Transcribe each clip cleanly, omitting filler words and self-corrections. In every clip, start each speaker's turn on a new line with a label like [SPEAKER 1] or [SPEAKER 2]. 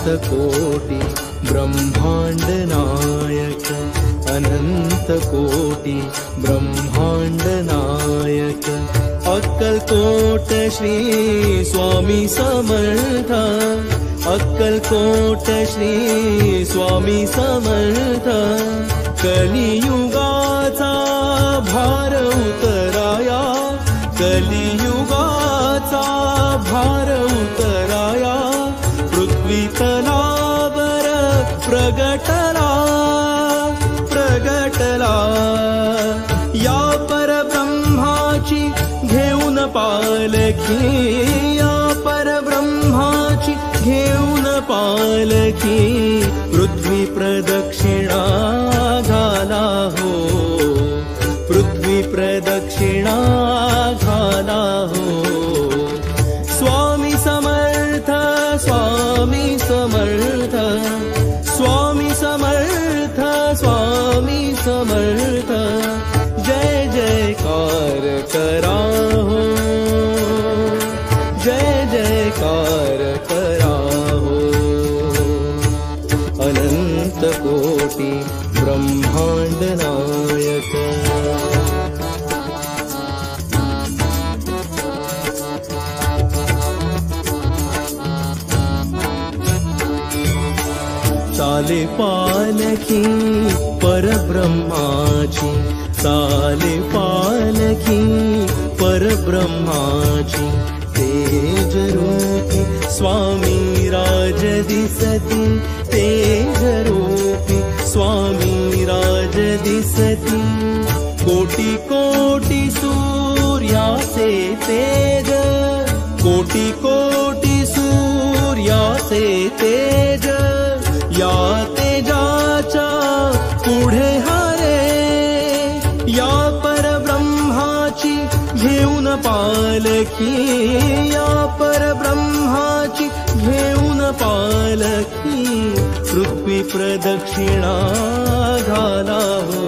[SPEAKER 1] कोटि ब्रह्मांड नायक, अनंत कोटि ब्रह्मांड नायक। अक्कलकोट श्री स्वामी समर्थ, अक्कलकोट श्री स्वामी समर्थ। कलियुगाचा भार उतराया, कलियुगाचा भार उतराया। पृथ्वी तलावर प्रगटला, प्रगटला। या परब्रह्माची घेऊन पालखी, या परब्रह्माची घेऊन पालखी। पृथ्वी प्रदक्षिणा घाला हो, पृथ्वी प्रदक्षिणा घाला हो। स्वामी समर्थ, स्वामी समर्थ, स्वामी समर्थ, स्वामी समर्थ। जय जयकार करा हो, जय जयकार करा हो। अनंत कोटि ब्रह्मांड नायक। चाले पालखी परब्रह्माची, चाले पालखी परब्रह्माची। तेज रूपी स्वामी राज दिसती, तेज रूपी स्वामी राज दिसती। कोटि कोटि सूर्यासे तेज, कोटि कोटि सूर्यासे तेज। या तेजाच्या पुढे हरे, या परब्रह्माची घेऊन पालखी, या परब्रह्माची घेऊन पालखी। पृथ्वी प्रदक्षिणा घाला हो,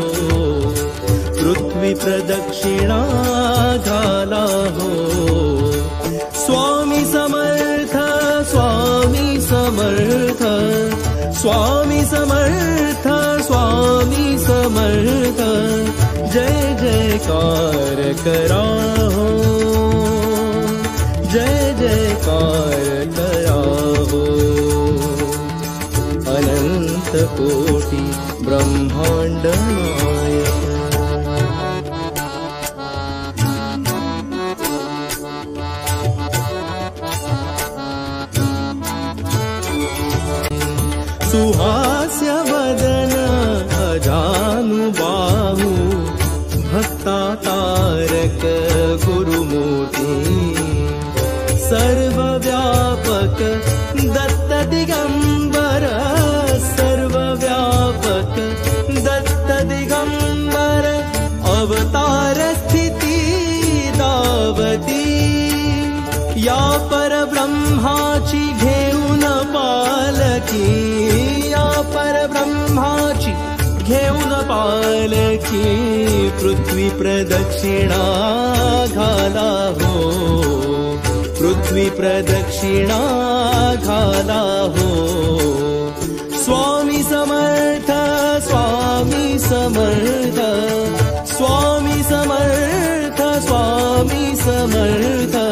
[SPEAKER 1] पृथ्वी प्रदक्षिणा घाला हो। स्वामी समर्थ, स्वामी समर्थ, स्वामी समर्थ, स्वामी समर्थ। जय जयकार करा हो, जय जयकार करा हो। अनंत कोटि ब्रह्मांड नायक। सुहास्य वदन अजानुबाहु, भक्ता तारक गुरुमूर्ति। सर्वव्यापक दत्त दिगंबर, सर्वव्यापक दत्त दिगंबर। अवतार स्थिती दावती, या परब्रह्माची घेऊन पालखी, या परब्रह्माची घेऊन पालखी। पृथ्वी प्रदक्षिणा घाला हो, पृथ्वी प्रदक्षिणा घाला हो। स्वामी समर्थ, स्वामी समर्थ, स्वामी समर्थ, स्वामी समर्थ।